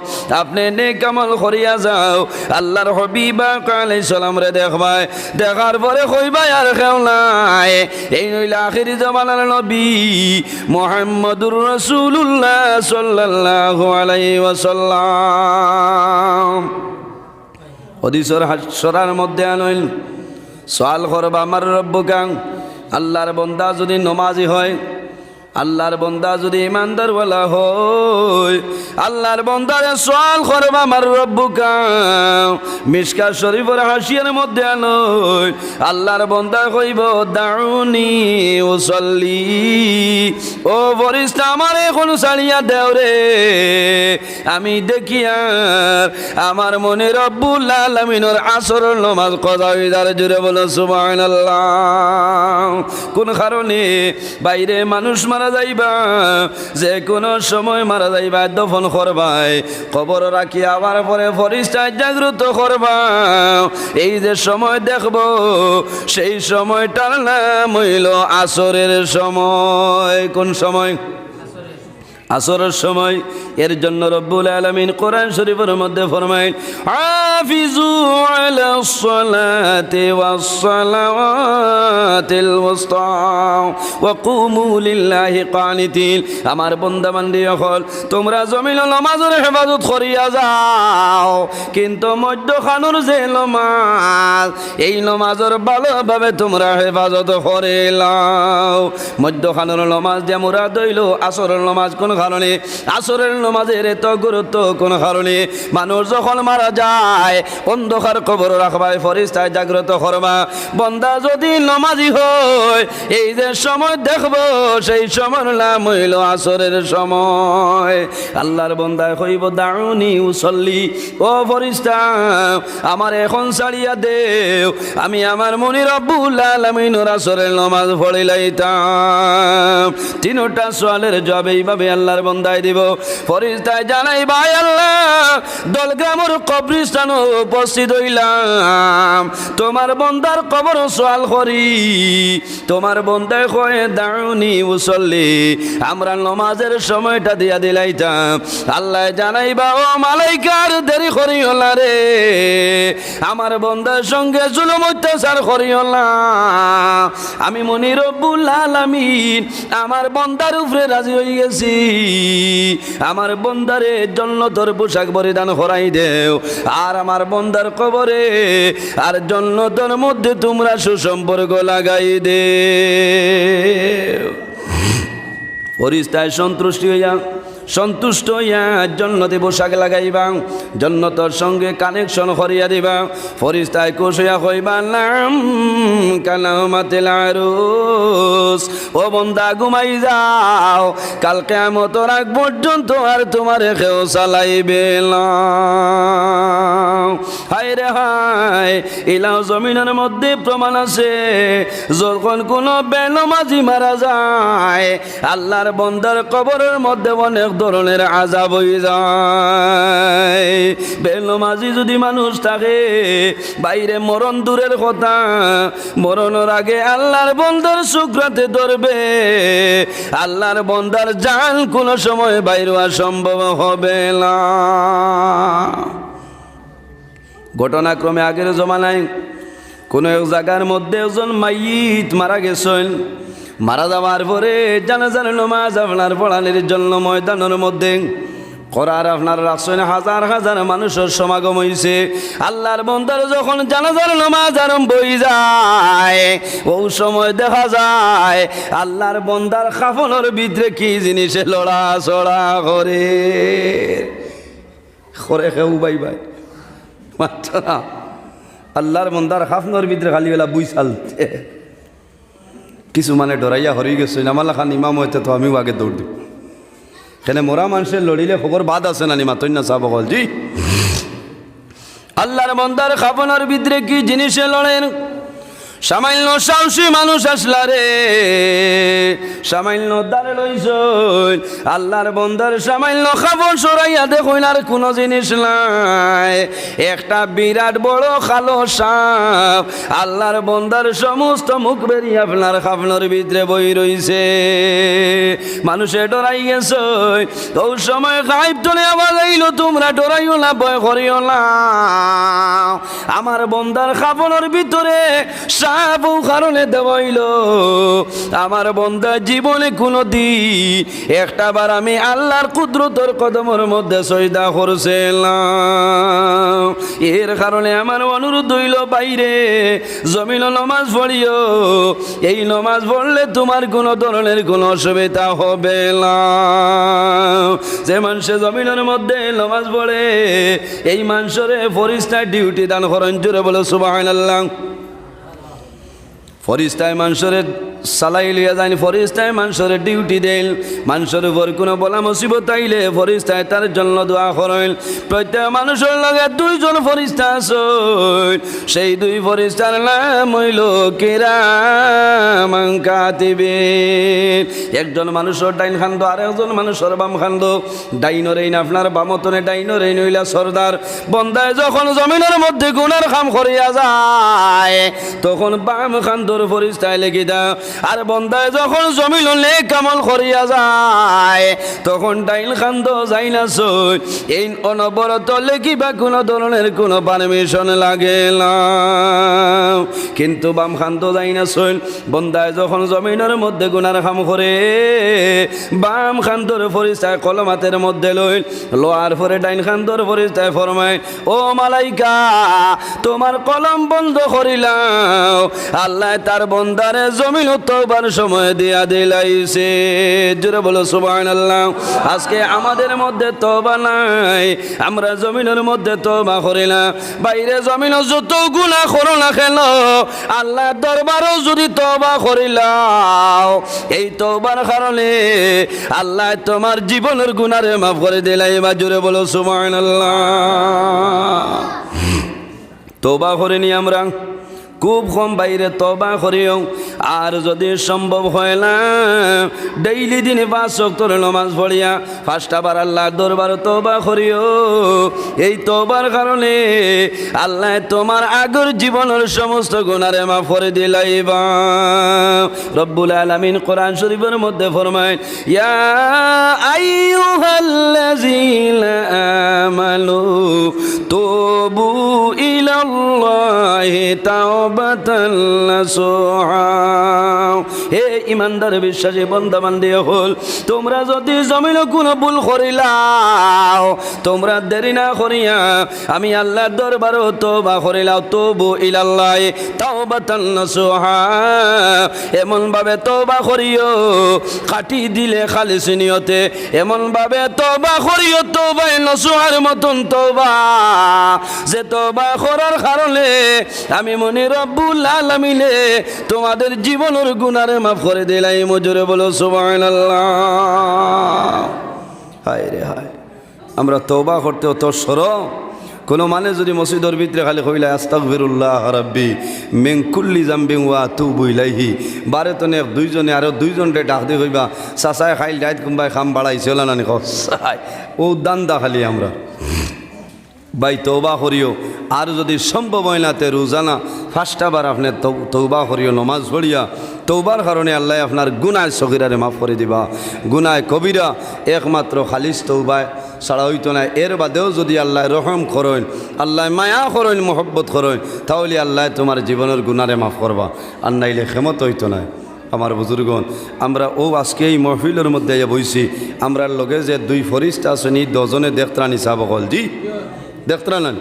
আপনি নেক আমল করিয়া যাও আল্লাহর হাবিব আলাইহিস সালাম রে দেখবাই দেখার পরে কইবাই আর কেউ নাই এই নইলে আখিরি জামানার নবী মুহাম্মদুর রাসূলুল্লাহ সাল্লাল্লাহু আলাইহি ওয়াসাল্লাম হাদিসের হাসরার মধ্যে আনইল সওয়াল করবা আমার রব্বুকা আল্লাহর বান্দা যদি নমাজি হয় আল্লাহর বান্দা যদি ইমানদার ওয়ালা হয় আল্লাহর বান্দারে সওয়াল করবা আমার রব্বুকা মিশকাত শরীফের হাসিয়ার মধ্যে আনই আল্লাহর বান্দা কইব দাউনি উসাল্লি ও ফরিস্তা আমার এখন ছাড়িয়া দেও রে আমি দেখি আর আমার মনে রব্বুল আলামিনের আসরের নামাজ কজা হই যার জুড়ে বলো সুবহানাল্লাহ কোন কারণে বাইরে মানুষ মারা যাইবা যে কোনো সময় মারা যাইবা দফন করবাই কবর রাখি আবার পরে ফরিস্তায় জাগ্রত করবা এই যে সময় দেখব সেই সময়টার নাম হইল আসরের সময় কোন সময় আসরের সময় এর জন্য রব্বুল আলামিন কোরআন শরীফের মধ্যে ফরমায় হাফিজু আলাস সালাতি ওয়াস সালাওয়াতিল ওয়াসতা ওয়া কুমু লিল্লাহি কানিতিন আমার বান্দা বান্দি হল তোমরা জমিন নামাজের হেফাজত করিয়া যাও কিন্তু মধ্যখানুর যে নামাজ এই নামাজের ভালোভাবে তোমরা হেফাজত করে লাও মধ্যখানুর নামাজ যে মুরাদ হইল আসরের নামাজ কোন কারণে আসরের নামাজের এত গুরুত্ব কোন কারণে মানুষ যখন মারা যায় অন্ধকার কবর রাখবাই ফরিস্তায় জাগ্রত করবা বান্দা যদি নামাজি হয় এই যে সময় দেখব সেই সময় নাম হইল আসরের সময় আল্লাহর বান্দায় কইব দাউনি উসাল্লি ও ফরিস্তা আমার এখন ছাড়িয়া দেও আমি আমার মনি রব্বুল আলামিনের আসরের নামাজ পড়িলাইতাম 3টা সোয়ালের জবাব এইভাবে আল্লাহর বান্দায় দিব ফরিস্তায় জানাই ভাই আল্লাহ দলগ্রামের কবরস্থান উপস্থিত হইলাম তোমার বান্দার কবর সওয়াল করি তোমার বান্দায় কয় দাউনি উসাল্লি আমরা নামাজের সময়টা দিয়া দিলাইতাম আল্লাহ জানাইবা ও মালাইকার দেরি করিও না রে আমার বান্দার সঙ্গে জুলুম অত্যাচার করিও না আমি মনি রব্বুল আলামিন আমার বান্দার উপরে রাজি হয়ে গেছি আমার বন্দারে জান্নাতের পোশাক পরিধান করাই দেও আর আমার বন্দার কবরে আর জান্নাতের মধ্যে তোমরা সুসম্পর্ক লাগাই দেও ফরিস্তায় সন্তুষ্ট হইয়া জান্নাতে পোশাক লাগাইবা জান্নাতের সঙ্গে কানেকশন করিয়া দিবা ফরিস্তায় খুশ হইয়া কইবা নাম কালামাতিল আরুস ও বান্দা ঘুমাই যাও কাল কিয়ামতের আগ পর্যন্ত আর তোমারে কেউ চালাইবে না হায় রে হায় ইলাও জমিনের মধ্যে প্রমাণ আছে যখন কোনো বেনমাজি মারা যায় আল্লাহর বান্দার কবরের মধ্যে অনেক ধরনের আযাব হয়ে যায়। বেনমাজি যদি মানুষ থাকে বাইরে মরণ দূরের কথা, মরণের আগে আল্লাহর বন্দার শুকরাতে ধরবে, আল্লাহর বন্দার জান কোনো সময় বাইর হওয়া সম্ভব হবে না। ঘটনাক্রমে আগের জমানায় কোনো এক জায়গার মধ্যে একজন মাইয়িত মারা গেছেন। মারা যাওয়ার পরে জানাজার নামাজ আপনার পড়ানোর জন্য ময়দানের মধ্যে করার আপনার রাখছেন, হাজার হাজার মানুষের সমাগম হয়েছে। আল্লাহর বন্দার যখন জানাজার নামাজ আরম্ভ হয়ে যায়, ওই সময় দেখা যায় আল্লাহর বন্দার কাফনের ভিতরে কি জিনিসে লড়া চড়া করে করে কেউ বাই বাই মাত্র আল্লাহর বন্দার কাফনের ভিতরে খালি বেলা বুই চালতে কিছু মানে ডরাইয়া হরি গেছে। আমার খান ইমাম হইতে তো আমিও আগে দৌড় দিই। এখানে মোরা মানুষের লড়িলে খবর বাদ আছে না নিমা তৈন্য চাব জি। আল্লাহর বন্দার কাফনের ভিতরে কি জিনিসে লড়েন? সামান্য সাহসী মানুষ আসলা রে, সামান্য দাঁড়ে লইছই আল্লাহর বন্দার সামান্য খাবর সরাইয়া দেখুন আর কোনো জিনিস নাই, একটা বিরাট বড় কালো সাপ আল্লাহর বন্দার সমস্ত মুখ বেরিয়ে আপনার খাবনের ভিতরে বই রইছে। মানুষে ডরাই গেছে। ওই সময় গায়েব টনে আওয়াজ আইল, তোমরা ডরাইও না, ভয় করিও না, আমার বন্দার খাবনের ভিতরে সাপ কারণে দেওয়াইল। আমার বন্দা জীবনে কোনো দিন একটা বার আমি আল্লাহর কুদরতের কদমের মধ্যে সজদা করছিলাম, এর কারণে আমার অনুরোধ হইল বাইরে জমিন নমাজ পড়িও, এই নমাজ পড়লে তোমার কোনো ধরনের কোনো অসুবিধা হবে না। যে মানুষে জমিনের মধ্যে নমাজ পড়ে এই মানুষের ফরিস্তার ডিউটি দান করেন, জোরে বলো সুবহানাল্লাহ। ফরিস্তায় মানুষের সালাই লিয়া যান, ফরিস্তায় মানুষের ডিউটি দেন, মানুষের উপর কোনো বলা মুসিবত আইলে ফরিস্তায় তার জন্য দোয়া করেন। প্রত্যেক মানুষের লগে দুইজন ফরিস্তা আছেন, সেই দুই ফরিস্তার নাম হইল কিরামান কাতিবিন। একজন মানুষের ডাইন খান্দ আর একজন মানুষের বাম খান্দ। ডাইনর এই আপনার বামতনে ডাইনর এই নইলা সর্দার। বন্দায় যখন জমিনের মধ্যে গুনার কাম করিয়া যায় তখন বাম খান্দর ফরিস্তায় লেগে দাও, আর বন্দায় যখন জমিল নেক কামল করিয়া যায় তখন ডাইন খান্দ যাই না সই। এই অনবরত লেখিবা কোনো ধরনের কোনো পারমিশন লাগে না, কিন্তু বাম খান্দ যাই না সই। বন্দায় যখন জমিনের মধ্যে গুনার কাম করে বাম খান্দর ফরিস্তায় কলম হাতের মধ্যে লইল, লোয়ার পরে ডাইন খান্দর ফরিস্তায় ফরমায়, ও মালাইকা তোমার কলম বন্ধ করিলাম, আল্লাহ তার বন্দারে জমিন তওবার সময় দিয়া দিলাইছে, জোরে বলো সুবহানাল্লাহ। আজকে আমাদের মধ্যে তওবা নাই, আমরা জমিনের মধ্যে তওবা করি না। বাইরে জমিন যত গুনাহ করো না কেন আল্লাহ দরবারও যদি তওবা করিলাও, এই তওবার কারণে আল্লাহ তোমার জীবনের গুনারে মাফ করে দিলাইবা, জোরে বলো সুবহানাল্লাহ। তওবা করিনি আমরা, খুব কম বাইরে তওবা করিও। আর যদি সম্ভব হয় না ডেইলি দিনে 5 ওয়াক্তের নামাজ পড়িয়া 5টা বার আল্লাহর দরবারে তওবা করিও। এই তওবার কারণে আল্লাহ তোমার আগের জীবনের সমস্ত গুনারে মাফ করে দিলাইবা। রব্বুল আলামিন কোরআন শরীফের মধ্যে ফরমায়, ইয়া আইয়ুহাল্লাযীনা আমানু তুবু ইলাল্লাহি তাওবাতান নাসুহা। হে ইমানদার বিশ্বাসী বান্দা বান্দি হল, তোমরা যদি জমিনে কোনো ভুল করিলাও তোমরা দেরি না করিয়া আমি আল্লাহর দরবারে তওবা করিলাও। তুবু ইলাল্লাহি তাওবাতান নাসুহা, এমন ভাবে তওবা করিও কাটি দিলে খালিস নিয়তে, এমন ভাবে তওবা করিও তওবায়ে নাসুহার মতন তওবা, যে তওবা করার কারণে আমি মনে রব্বুল আলামিনে তোমাদের জীবনের গুনারে মাফ করে দিলাই, মজুরে বলো সুবহানাল্লাহ। হায় রে হায়, আমরা তওবা করতে অত সরম, কোনো মানে যদি মসজিদের ভিতরে খালি কইলা আস্তাগফিরুল্লাহ রাব্বি মিন কুল্লি জামবিন ওয়া আতুবু ইলাইহি বারে তনে দুইজনে আরো দুইজনরে ডাক দিয়ে কইবা চাচাই খাইল রাত কুম্বাই খাম বাড়াইছে না নি কসাই ও দান্দা খালি আমরা ভাই তওবা করিও আর যদি সম্ভব হয় না তে রোজানা 5টা বার আপনি তওবা করিও নমাজ পড়িয়া তওবার কারণে আল্লাহ আপনার গুনাহ সগীরারে মাফ করে দিবা গুনাহ কবিরা একমাত্র খালিস তওবায় ছাড়া হইতো না এর বাদেও যদি আল্লাহ রহম করেন আল্লাহ মায়া করেন মোহব্বত করেন তাহলে আল্লাহ তোমার জীবনের গুনারে মাফ করবা আর নাইলে ক্ষমতা হইতো না আমার বুজুর্গণ আমরা আজকে এই মহফিলের মধ্যে বইছি আমরা লগে যে 2 ফরিস্তা আছেন 10 জনে দেখত্রানি সাহাব বল জি দেখত্রা না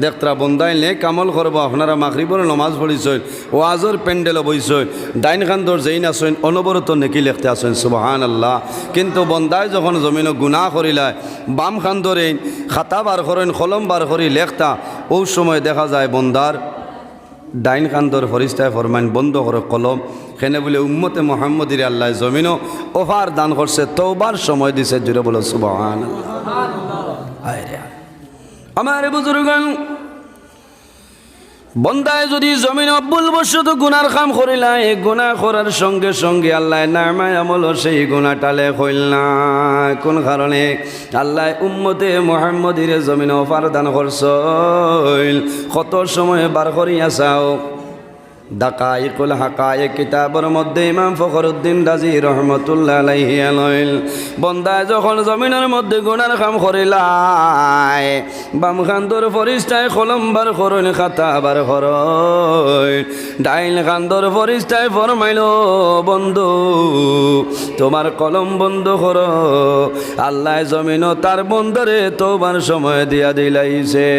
দেখত্রা বন্দাইলে কামল করব আপনারা মাগরিবের নমাজ পড়িছেন ওয়াজের প্যান্ডেলও বইছেন ডাইন খান্দর যেইন আছেন অনবরত নেকি লিখতে আছেন সুবহানাল্লাহ কিন্তু বন্দায় যখন জমিনে গুনাহ করিলায় বাম খান্দরে খাতা বার করেন কলম বার করি লেখতা ওই সময় দেখা যায় বন্দার ডাইন খান্দর ফরিস্তায় ফরমান বন্ধ করে কলম সেনে বলে উম্মতে মুহাম্মদির আল্লাহ জমিনও ওভার দান করছে তওবার সময় দিছে জুড়ে বলো সুবহানাল্লাহ আমার বুজুর্গণ বন্দায় যদি জমিন ভুলবশত গুনার কাম করিলা এই গুনাহ করার সঙ্গে সঙ্গে আল্লাহ নামায় আমল সেই গুনাহটালে হইল না কোন কারণে আল্লাহ উম্মতে মুহাম্মদির জমিন অফার দান করছইল কত সময় বার করিয়া চাও দাকাইকুল হাকায়েক কিতাবের মধ্যে ইমাম ফখরুদ্দিন রাজি রহমতুল্লাহ আলাইহি আলাইল বন্দায় যখন জমিনের মধ্যে গুনার কাম করিলাই বাম খান্দর ফরিস্তায় কলম বার করইন খাতা বার করইন ডাইন খান্দর ফরিস্তায় ফরমাইল বন্ধু তোমার কলম বন্ধ করো আল্লাহ জমিনও তার বন্দরে তওবার সময় দিয়া দিলাইছে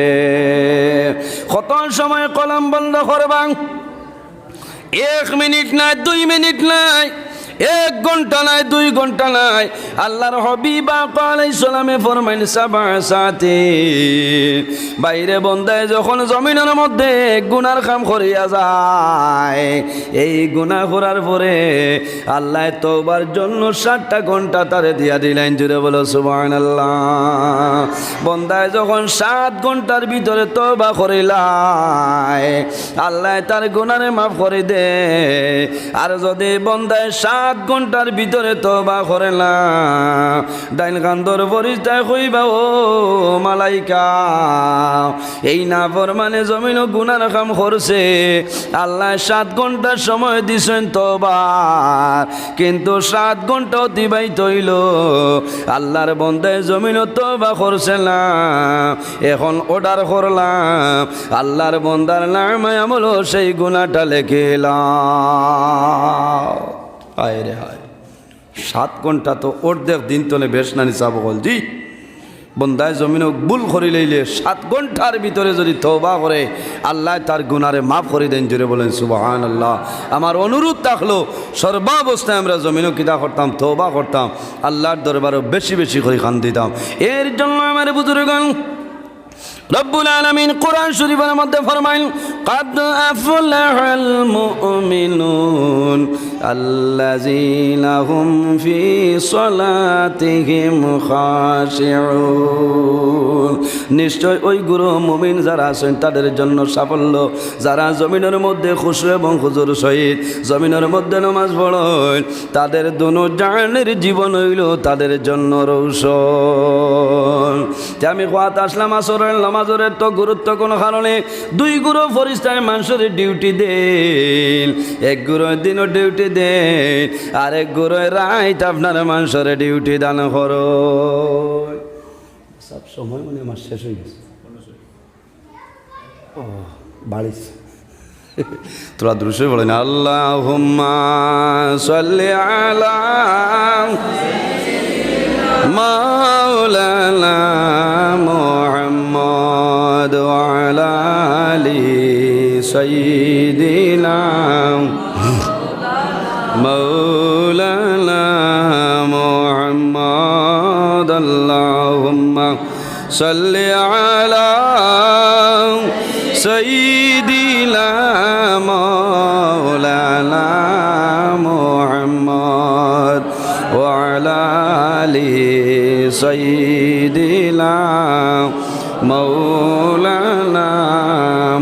কত সময় কলম বন্ধ করবা 1 মিনিট নাই 2 মিনিট নাই 1 ঘন্টা নাই 2 ঘন্টা নাই আল্লাহর হাবিব আলাইহিস সালামে ফরমাইন 7 সাথে বাইরে বন্দায় যখন জমিনের মধ্যে গুনার কাম করিয়া যায় এই গুনাহ করার পরে আল্লাহ তওবার জন্য 7টা ঘন্টা তারে দিয়া দিলেন জুড়ে বলো সুবহানাল্লাহ বন্দায় যখন 7 ঘন্টার ভিতরে তওবা করিলাই আল্লাহ তার গুনারে মাফ করে দে আর যদি বন্দায় 7 ঘন্টার ভিতরে তওবা করে না ডাইন কান্দর ফরিস্তায় কইবা ও মালাইকা এই না ফরমানে জমিন গুনার কাম করছে আল্লাহ 7 ঘন্টার সময় দিছেন তওবার কিন্তু 7 ঘন্টা অতিবাহিত হইল আল্লাহর বন্দায় জমিন তওবা করছে না এখন অর্ডার করলাম আল্লাহর বন্দার নামে আমল সেই গুনাহটা লিখিলাম হায় রে হায় 7 ঘন্টা তো অর্ধেক দিন তোলে বেশ নানি চাব বলছি বন্দায় জমিন ভুল করি লইলে 7 ঘন্টার ভিতরে যদি তওবা করে আল্লাহ তার গুনারে মাফ করে দেন জোরে বলেন সুবহানাল্লাহ আমার অনুরোধ থাকলো সর্বাবস্থায় আমরা জমিনও কিতা করতাম তওবা করতাম আল্লাহর দরবারে বেশি বেশি করে খান দিতাম এর জন্য আমার বুজুর্গণ রব্বুল আলামিন কোরআন শরীফের মধ্যে ফরমাইন قد أفلح المؤمنون الذين هم في صلاتهم خاشعون নিশ্চয় ওই গুরু মুমিন যারা আছেন তাদের জন্য সাফল্য যারা জমিনের মধ্যে খুশু এবং হুজুর সহিত জমিনের মধ্যে নামাজ পড়েন তাদের দুনো জানের জীবন হইল তাদের জন্য রৌশন আমি কোয়াত আসলাম আসরের নামাজের তো গুরুত্ব কোনো কারণে 2 গুরু ফরিস্তায় মানুষের ডিউটি দেন 1 গুরু দিনও ডিউটি দেন আর 1 গুরু রাত আপনার মানুষের ডিউটি দান করো সব সময় মনে আমার শেষ হয়ে গেছে ও বাড়িস তোরা দ্রুশে বলেন আল্লাহুম্মা সাল্লি আলা মাওলানা মুহাম্মদ ওয়া আলা আলি সাইয়্যিদিনা মাওলানা মুহাম্মদ আল্লাহুম্মা সাল্লি আলা সাইয়্যিদিনা মাওলানা মুহাম্মদ ওয়া আলা আলি সাইয়্যিদিনা মাওলানা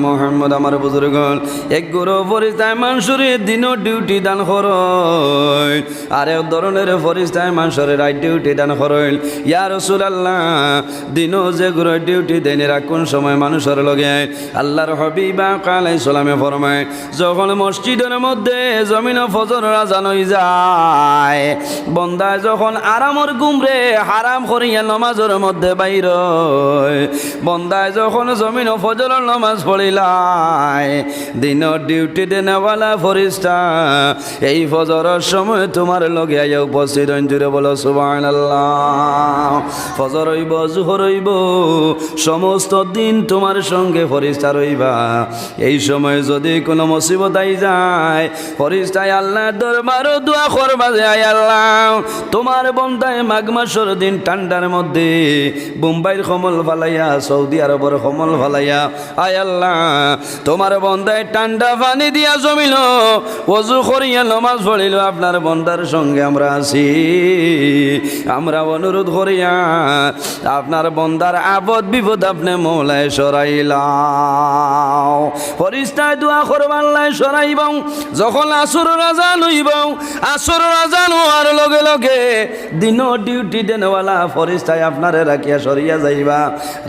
মুহাম্মদ। আমার বুজুর্গণ এক গুরু ফরিস্তায় মানুষের দিনও ডিউটি দান করয়, আর এক ধরনের ফরিস্তায় মানুষের রাত ডিউটি দান করল। ইয়া রাসূলুল্লাহ, দিনও যে গুরু ডিউটি দেন এরা কোন সময় মানুষের লগে? আল্লাহর হাবিব আলাইহিস সালামে ফরমায়, যখন মসজিদের মধ্যে জমিন ফজর আযান হই যায়, বন্দায় যখন আরামর ঘুমরে হারাম করিয়া নামাজের মধ্যে বাইর হয়, বন্দায় যখন জমিন ফজরের নামাজ পড়িলায়, দিনের ডিউটি দেনেওয়ালা ফরিস্তা এই ফজরের সময় তোমার লগে আইয়া উপস্থিত হইন। জুড়ে বলো সুবহানাল্লাহ। ফজর হইব, জোহর হইব, সমস্ত দিন তোমার সঙ্গে ফরিস্তা রইবা। এই সময় যদি কোনো মুসিবত আই যায়, ফরিস্তায় আল্লাহর দরবারে দোয়া করবা যে আয় আল্লাহ, তোমার বন্দায় মাঘ মাসের দিন ঠান্ডার মধ্যে বোম্বাইয়ের কমল ফালাইয়া, সৌদি আরবের কমল ফালাইয়া, আয় আল্লাহ তোমার বন্দায় ঠান্ডা পানি দিয়া জমিল, ওযু করিয়া নামাজ পড়িল, আপনার বন্দার সঙ্গে আমরা আছি। আমরা অনুরোধ করিয়া আপনার বন্দার আপদ বিপদ আপনি মৌলায় সরাইলাও। ফরিস্তায় দোয়া করবা আল্লাহ সরাইব। যখন আসরের আযান হইব, আসরের আযান হওয়ার লগে লগে দিনও ডিউটি দেনওয়ালা ফরিস্তায় আপনারে রাখিয়া সরিয়া যাইবা।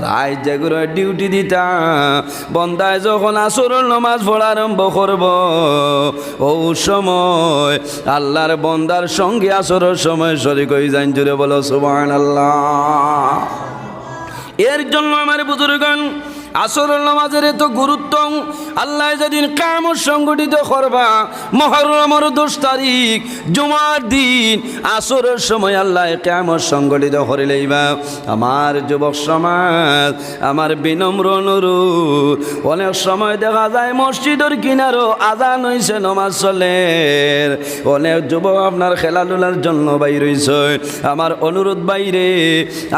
রাত যেগুলো ডিউটি দিতা, বন্দায় যখন আসরের নামাজ পড়া আরম্ভ করব, ও সময় আল্লাহর বন্দার সঙ্গে আসরের সময় শরীক হয়ে যান। জুড়ে বলো সুবহানাল্লাহ। এর জন্য আমার বুজুর্গণ আসরের নামাজের এত গুরুত্ব। আল্লাহ যেদিন কিয়ামত সংগঠিত করবা, মুহররমের 10 তারিখ জুমার দিন আসরের সময় আল্লাহ কিয়ামত সংগঠিত করে লইবা। আমার যুবক সমাজ, আমার বিনম্র অনুরোধ, অনেক সময় দেখা যায় মসজিদের কিনারও আযান হইছে, নামাজ চলে, অনেক যুবক আপনার খেলাধুলার জন্য বাইর হইছে। আমার অনুরোধ বাইরে,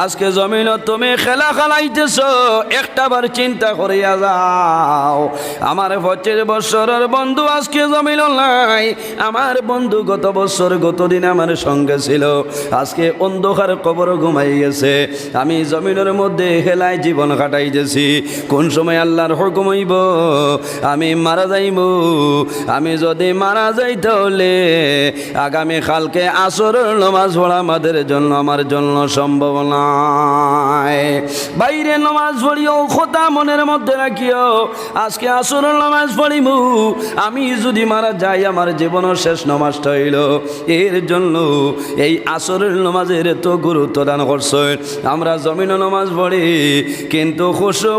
আজকে জমিনত তুমি খেলা খেলাইতেছ, একটা বার চিন্তা করিয়া যাও। আমার 25 বছরের বন্ধু আজকে জমিল নাই, আমার বন্ধু গত বছর গত দিন আমার সঙ্গে ছিল, আজকে অন্ধকার কবর ঘুমাই গেছে। আমি জমিনের মধ্যে হেলায় জীবন কাটাইতেছি। কোন সময় আল্লাহর হুকুম হইব আমি মারা যাইব। আমি যদি মারা যাই তাহলে আগামী কালকে আসরের নামাজ পড়া আমাদের জন্য, আমার জন্য সম্ভব নয়। বাইরে নামাজ পড়িও, কথা মনের মধ্যে রাখিও, আজকে আসরের নামাজ পড়িব, আমি যদি মারা যাই আমার জীবনের শেষ নামাজটা হইল। এর জন্য এই আসরের নামাজের এত গুরুত্ব দান করছে। আমরা জমিন নামাজ পড়ি, কিন্তু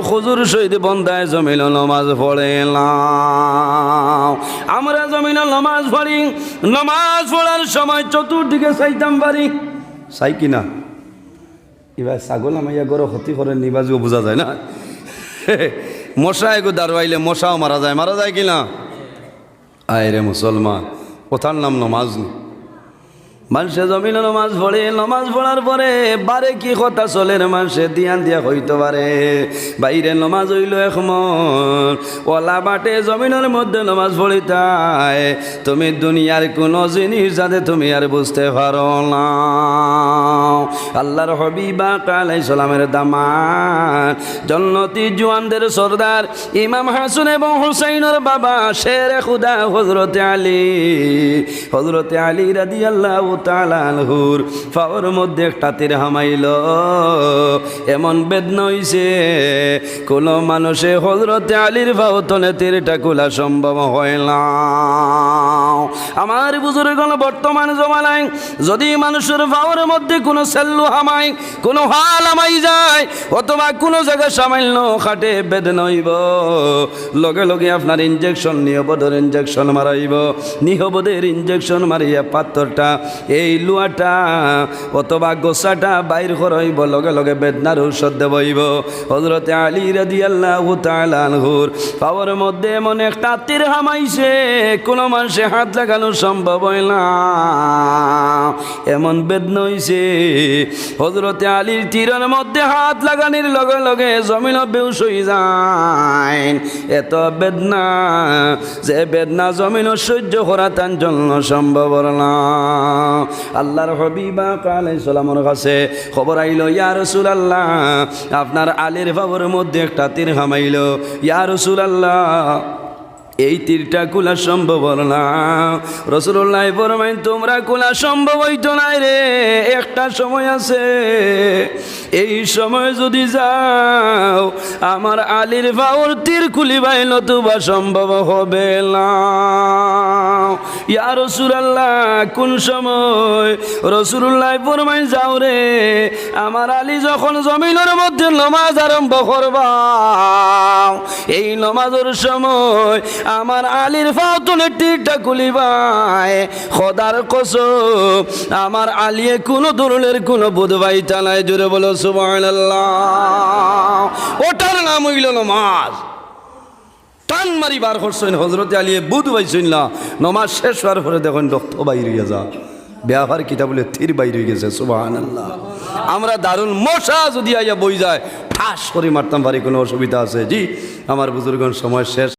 খুজুর সহিত বন্দায় জমিন নামাজ পড়ে না। আমরা জমিন নামাজ পড়ি, নামাজ পড়ার সময় চতুর্দিকে চাইতাম পারি, চাই কিনা এবার ছাগল আমাইয়া গরো ক্ষতি করে নিবাজও বোঝা যায় না। মশা এগো দাঁড়াইলে মশাও মারা যায় কিনা? আয় রে মুসলমান, কোথার নাম নামাজ। মানুষে জমিন নামাজ পড়ে, নামাজ পড়ার পরে বারে কি কথা চলে মানুষে দিয়ান দিয়া হইতে পারে। বাইরে নামাজ হইল একমন, ওলা বাটে জমিনের মধ্যে নামাজ পড়িতাই, তুমি দুনিয়ার কোনো জিনিস যাতে তুমি আর বুঝতে পারো না। আল্লাহর হাবিব আলাইহিস সালামের দামান, জান্নাতি জওয়ানদের সরদার ইমাম হাসান এবং হুসাইনের বাবা শেরে খুদা হযরত আলী রাদিয়াল্লাহু তাআলা আনহুর পাওয়ার মধ্যে একটা তীর হামাইল। এমন বেদনা হইছে কোন মানুষে হযরত আলীর পাও তলে তীরটা খোলা সম্ভব হয় না। আমার বুজুর্গণ, বর্তমান জমানায় যদি মানুষের পাওয়ার মধ্যে কোনো সেল্লু হামাই, কোনো হাল হামাই যায়, অথবা কোনো জায়গায় সামান্য খাটে বেদনা হইব, লগে লগে আপনার ইঞ্জেকশন, নিহবদের ইঞ্জেকশন মারাইব। নিহবদের ইঞ্জেকশন মারিয়া পাথরটা, এই লুয়াটা অথবা গোসাটা বাইর করাইব, লগে লগে বেদনার ঔষধ দেবইব। হযরত আলী রাদিয়াল্লাহু তাআলা আনহুর পাওয়ার মধ্যে এমন একটা তীর হামাইছে কোনো মানুষে হাত লাগানো সম্ভব হয় না। এমন বেদনা হইছে হযরত আলীর তীরের মধ্যে হাত লাগানোর লগে লগে জমিন বেহুশ হয়ে যায়। এত বেদনা, যে বেদনা জমিন সহ্য করা তার জন্য সম্ভব না। আল্লাহর হাবিব আলাইহিস সালামের কাছে খবর আইলো, ইয়া রাসূলুল্লাহ আপনার আলীর বাবুর মধ্যে একটা তীর হামাইলো। ইয়া রাসূলুল্লাহ এই তীরটা খোলা সম্ভব হলো না। রাসূলুল্লাহ ফরমাইন, তোমরা খোলা সম্ভব হইতো না রে, একটা সময় আছে, এই সময় যদি যাও আমার আলীর বাউর তীর খুলিবাই নতুবা সম্ভব হবে না। ইয়া রাসূলুল্লাহ কোন সময়? রাসূলুল্লাহ ফরমাইন, যাও রে, আমার আলী যখন জমিনের মধ্যে নামাজ আরম্ভ করবা, এই নামাজের সময় আমার আলীর ফাউতনের তীরটা খুলিবাই, খোদার কসম আমার আলিয়ে কোনো ধরনের কোনো বুধবাইতা নাই। জোরে বলো সুবহানাল্লাহ। ওটার নাম হইল নামাজ। টান মারি বার করছেন হজরতে আলিয়ে বুধ পাইছেন না। নমাজ শেষ হওয়ার পরে দেখুন রক্ত বাইর হয়ে যা, ব্যবহার কিতা বলে তীর বাইর হয়ে গেছে। সুবহানাল্লাহ। আমরা দারুল মশা যদি আইয়া বই যায় ঠাস করে মারতাম পারি, কোনো অসুবিধা আছে? জি আমার বুজুর্গণ, সময় শেষ।